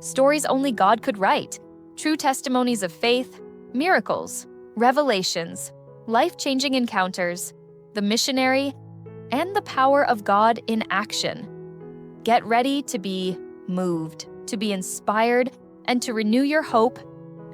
stories only God could write, true testimonies of faith, miracles, revelations, life-changing encounters, the missionary, and the power of God in action. Get ready to be moved, to be inspired, and to renew your hope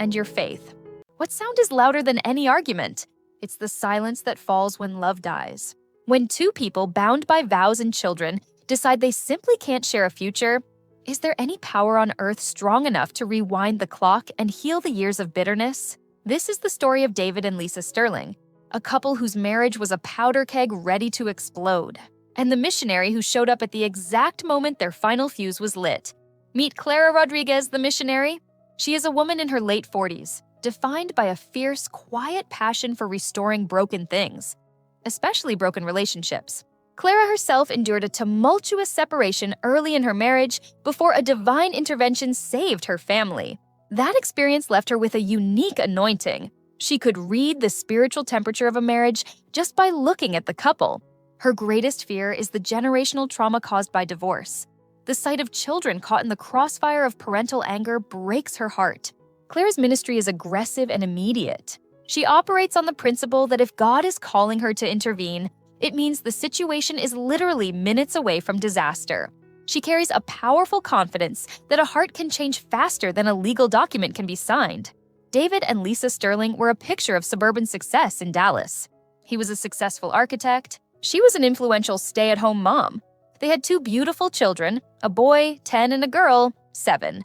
and your faith. What sound is louder than any argument? It's the silence that falls when love dies. When two people bound by vows and children decide they simply can't share a future, is there any power on earth strong enough to rewind the clock and heal the years of bitterness? This is the story of David and Lisa Sterling, a couple whose marriage was a powder keg ready to explode, and the missionary who showed up at the exact moment their final fuse was lit. Meet Clara Rodriguez, the missionary. She is a woman in her late 40s, defined by a fierce, quiet passion for restoring broken things, especially broken relationships. Clara herself endured a tumultuous separation early in her marriage before a divine intervention saved her family. That experience left her with a unique anointing. She could read the spiritual temperature of a marriage just by looking at the couple. Her greatest fear is the generational trauma caused by divorce. The sight of children caught in the crossfire of parental anger breaks her heart. Clara's ministry is aggressive and immediate. She operates on the principle that if God is calling her to intervene, it means the situation is literally minutes away from disaster. She carries a powerful confidence that a heart can change faster than a legal document can be signed. David and Lisa Sterling were a picture of suburban success in Dallas. He was a successful architect. She was an influential stay-at-home mom. They had two beautiful children, a boy, 10, and a girl, 7.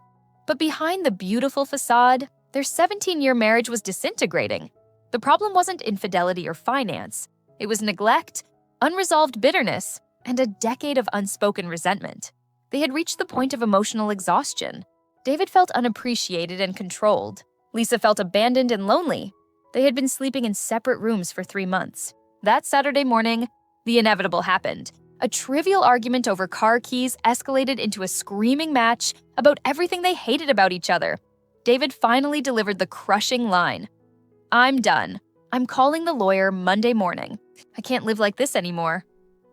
But behind the beautiful facade, their 17-year marriage was disintegrating. The problem wasn't infidelity or finance. It was neglect, unresolved bitterness, and a decade of unspoken resentment. They had reached the point of emotional exhaustion. David felt unappreciated and controlled. Lisa felt abandoned and lonely. They had been sleeping in separate rooms for 3 months. That Saturday morning, the inevitable happened. A trivial argument over car keys escalated into a screaming match about everything they hated about each other. David finally delivered the crushing line. "I'm done. I'm calling the lawyer Monday morning. I can't live like this anymore."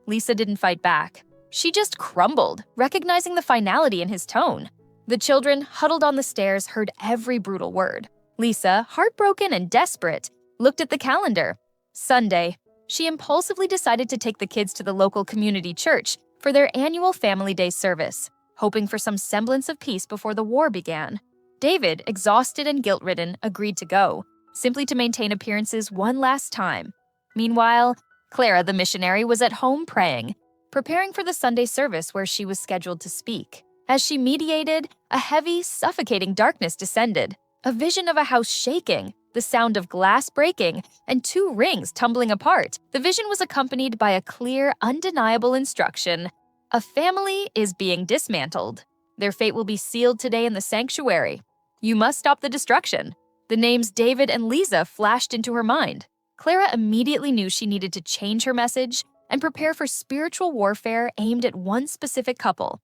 Lisa didn't fight back. She just crumbled, recognizing the finality in his tone. The children, huddled on the stairs, heard every brutal word. Lisa, heartbroken and desperate, looked at the calendar. Sunday. She impulsively decided to take the kids to the local community church for their annual Family Day service, hoping for some semblance of peace before the war began. David, exhausted and guilt-ridden, agreed to go, simply to maintain appearances one last time. Meanwhile, Clara, the missionary, was at home praying, preparing for the Sunday service where she was scheduled to speak. As she mediated, a heavy, suffocating darkness descended, a vision of a house shaking, the sound of glass breaking, and 2 rings tumbling apart. The vision was accompanied by a clear, undeniable instruction. A family is being dismantled. Their fate will be sealed today in the sanctuary. You must stop the destruction. The names David and Lisa flashed into her mind. Clara immediately knew she needed to change her message and prepare for spiritual warfare aimed at one specific couple.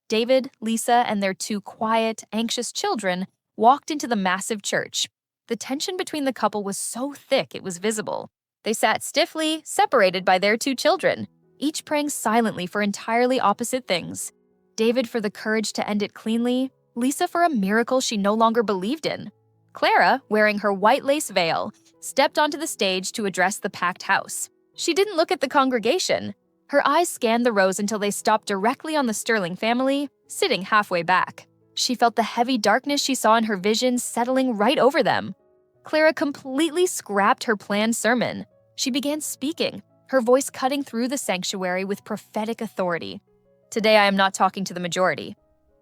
David, Lisa, and their 2 quiet, anxious children walked into the massive church. The tension between the couple was so thick it was visible. They sat stiffly, separated by their 2 children, each praying silently for entirely opposite things. David for the courage to end it cleanly, Lisa for a miracle she no longer believed in. Clara, wearing her white lace veil, stepped onto the stage to address the packed house. She didn't look at the congregation. Her eyes scanned the rows until they stopped directly on the Sterling family, sitting halfway back. She felt the heavy darkness she saw in her vision settling right over them. Clara completely scrapped her planned sermon. She began speaking, her voice cutting through the sanctuary with prophetic authority. "Today I am not talking to the majority.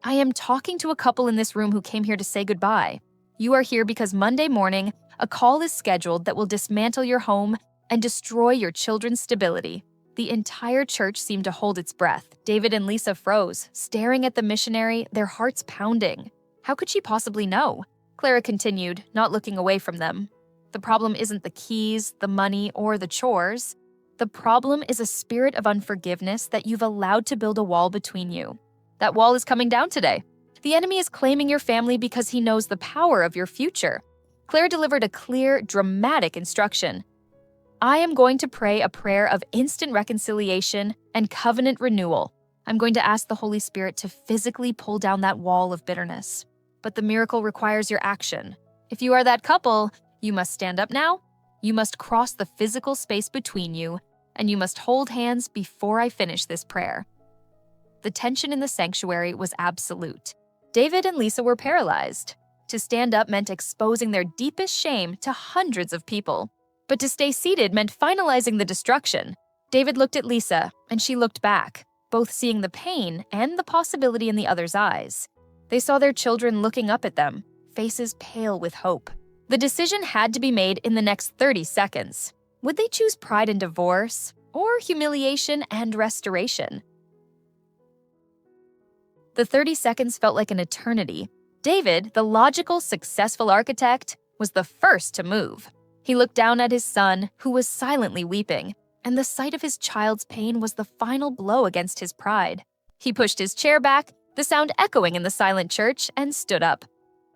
I am talking to a couple in this room who came here to say goodbye. You are here because Monday morning, a call is scheduled that will dismantle your home and destroy your children's stability." The entire church seemed to hold its breath. David and Lisa froze, staring at the missionary, their hearts pounding. How could she possibly know? Clara continued, not looking away from them. "The problem isn't the keys, the money, or the chores. The problem is a spirit of unforgiveness that you've allowed to build a wall between you. That wall is coming down today. The enemy is claiming your family because he knows the power of your future." Clara delivered a clear, dramatic instruction. "I am going to pray a prayer of instant reconciliation and covenant renewal. I'm going to ask the Holy Spirit to physically pull down that wall of bitterness. But the miracle requires your action. If you are that couple, you must stand up now, you must cross the physical space between you, and you must hold hands before I finish this prayer. The tension in the sanctuary was absolute. David and Lisa were paralyzed. To stand up meant exposing their deepest shame to hundreds of people. But to stay seated meant finalizing the destruction. David looked at Lisa, and she looked back, both seeing the pain and the possibility in the other's eyes. They saw their children looking up at them, faces pale with hope. The decision had to be made in the next 30 seconds. Would they choose pride and divorce, or humiliation and restoration? The 30 seconds felt like an eternity. David, the logical, successful architect, was the first to move. He looked down at his son, who was silently weeping, and the sight of his child's pain was the final blow against his pride. He pushed his chair back, the sound echoing in the silent church, and stood up.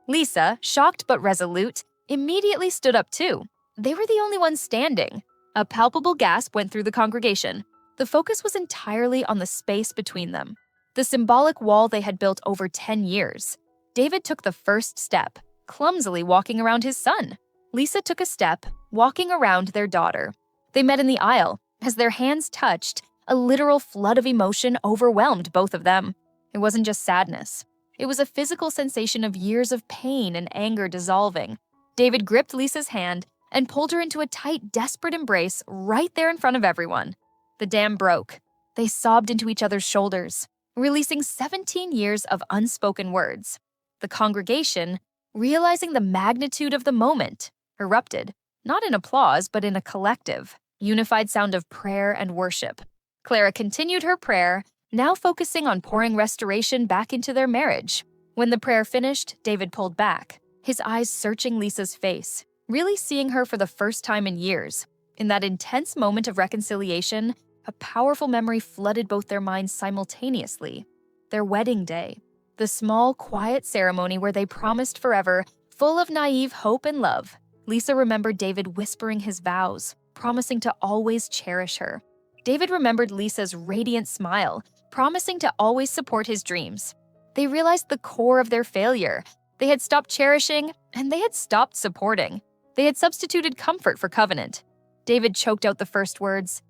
Lisa, shocked but resolute, immediately stood up too. They were the only ones standing. A palpable gasp went through the congregation. The focus was entirely on the space between them, the symbolic wall they had built over 10 years. David took the first step, clumsily walking around his son. Lisa took a step, walking around their daughter. They met in the aisle. As their hands touched, a literal flood of emotion overwhelmed both of them. It wasn't just sadness. It was a physical sensation of years of pain and anger dissolving. David gripped Lisa's hand and pulled her into a tight, desperate embrace right there in front of everyone. The dam broke. They sobbed into each other's shoulders, releasing 17 years of unspoken words. The congregation, realizing the magnitude of the moment, erupted, not in applause, but in a collective, unified sound of prayer and worship. Clara continued her prayer, now focusing on pouring restoration back into their marriage. When the prayer finished, David pulled back, his eyes searching Lisa's face, really seeing her for the first time in years. In that intense moment of reconciliation, a powerful memory flooded both their minds simultaneously. Their wedding day. The small, quiet ceremony where they promised forever, full of naive hope and love. Lisa remembered David whispering his vows, promising to always cherish her. David remembered Lisa's radiant smile, promising to always support his dreams. They realized the core of their failure. They had stopped cherishing, and they had stopped supporting. They had substituted comfort for covenant. David choked out the first words.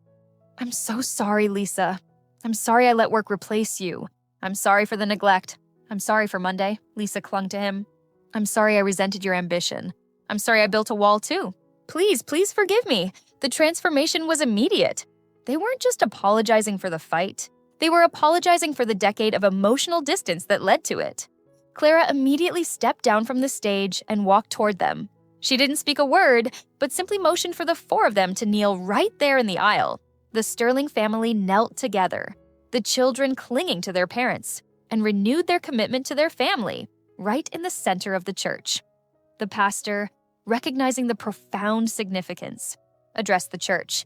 "I'm so sorry, Lisa. I'm sorry I let work replace you. I'm sorry for the neglect. I'm sorry for Monday." Lisa clung to him. "I'm sorry I resented your ambition. I'm sorry I built a wall too. Please, please forgive me." The transformation was immediate. They weren't just apologizing for the fight. They were apologizing for the decade of emotional distance that led to it. Clara immediately stepped down from the stage and walked toward them. She didn't speak a word, but simply motioned for the four of them to kneel right there in the aisle. The Sterling family knelt together, the children clinging to their parents, and renewed their commitment to their family, right in the center of the church. The pastor, recognizing the profound significance, addressed the church.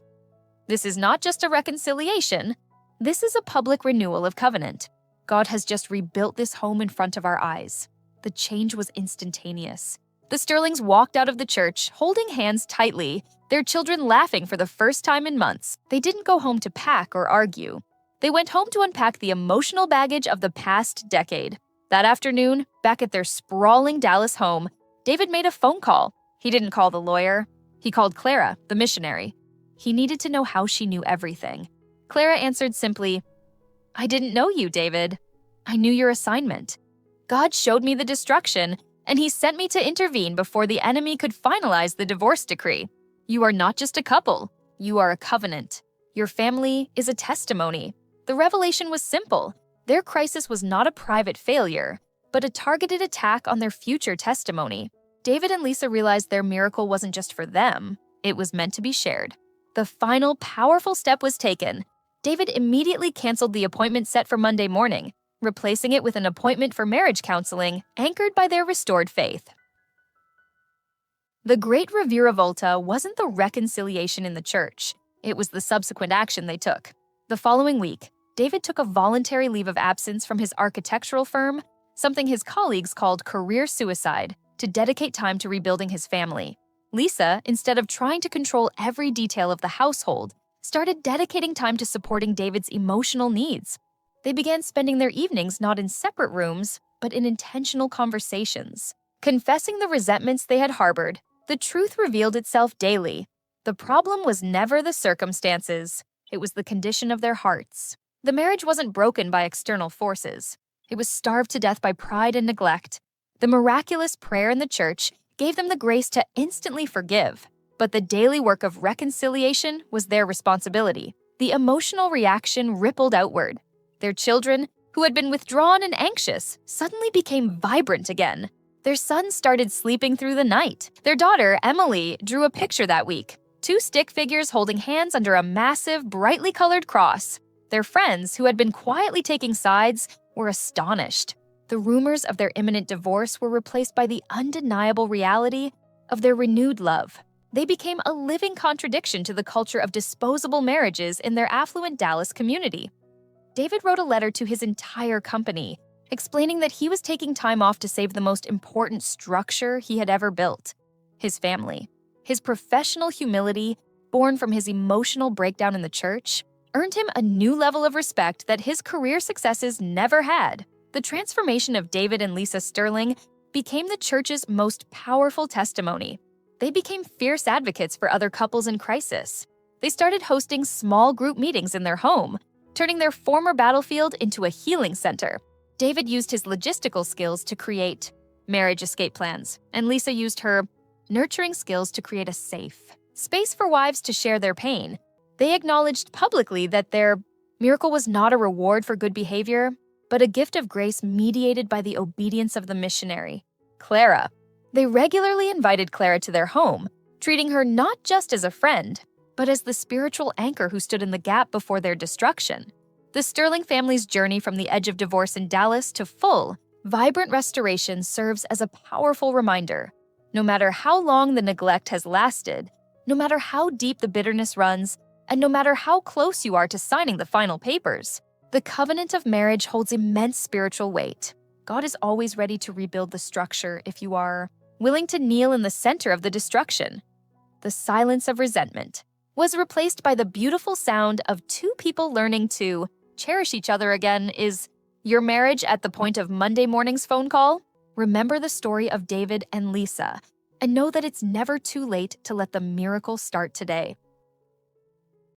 "This is not just a reconciliation. This is a public renewal of covenant. God has just rebuilt this home in front of our eyes." The change was instantaneous. The Sterlings walked out of the church, holding hands tightly, their children laughing for the first time in months. They didn't go home to pack or argue. They went home to unpack the emotional baggage of the past decade. That afternoon, back at their sprawling Dallas home, David made a phone call. He didn't call the lawyer. He called Clara, the missionary. He needed to know how she knew everything. Clara answered simply, "I didn't know you, David. I knew your assignment. God showed me the destruction, and he sent me to intervene before the enemy could finalize the divorce decree. You are not just a couple. You are a covenant. Your family is a testimony." The revelation was simple. Their crisis was not a private failure, but a targeted attack on their future testimony. David and Lisa realized their miracle wasn't just for them. It was meant to be shared. The final, powerful step was taken. David immediately canceled the appointment set for Monday morning, replacing it with an appointment for marriage counseling anchored by their restored faith. The Great Reviravolta wasn't the reconciliation in the church. It was the subsequent action they took. The following week, David took a voluntary leave of absence from his architectural firm, something his colleagues called career suicide, to dedicate time to rebuilding his family. Lisa, instead of trying to control every detail of the household, started dedicating time to supporting David's emotional needs. They began spending their evenings not in separate rooms, but in intentional conversations. Confessing the resentments they had harbored, the truth revealed itself daily. The problem was never the circumstances. It was the condition of their hearts. The marriage wasn't broken by external forces. It was starved to death by pride and neglect. The miraculous prayer in the church gave them the grace to instantly forgive, but the daily work of reconciliation was their responsibility. The emotional reaction rippled outward. Their children, who had been withdrawn and anxious, suddenly became vibrant again. Their son started sleeping through the night. Their daughter, Emily, drew a picture that week. 2 stick figures holding hands under a massive, brightly colored cross. Their friends, who had been quietly taking sides, were astonished. The rumors of their imminent divorce were replaced by the undeniable reality of their renewed love. They became a living contradiction to the culture of disposable marriages in their affluent Dallas community. David wrote a letter to his entire company, explaining that he was taking time off to save the most important structure he had ever built: his family. His professional humility, born from his emotional breakdown in the church, earned him a new level of respect that his career successes never had. The transformation of David and Lisa Sterling became the church's most powerful testimony. They became fierce advocates for other couples in crisis. They started hosting small group meetings in their home, turning their former battlefield into a healing center. David used his logistical skills to create marriage escape plans, and Lisa used her nurturing skills to create a safe space for wives to share their pain. They acknowledged publicly that their miracle was not a reward for good behavior, but a gift of grace mediated by the obedience of the missionary, Clara. They regularly invited Clara to their home, treating her not just as a friend, but as the spiritual anchor who stood in the gap before their destruction. The Sterling family's journey from the edge of divorce in Dallas to full, vibrant restoration serves as a powerful reminder. No matter how long the neglect has lasted, no matter how deep the bitterness runs, and no matter how close you are to signing the final papers, the covenant of marriage holds immense spiritual weight. God is always ready to rebuild the structure if you are willing to kneel in the center of the destruction. The silence of resentment was replaced by the beautiful sound of 2 people learning to cherish each other again. Is your marriage at the point of Monday morning's phone call? Remember the story of David and Lisa, and know that it's never too late to let the miracle start today.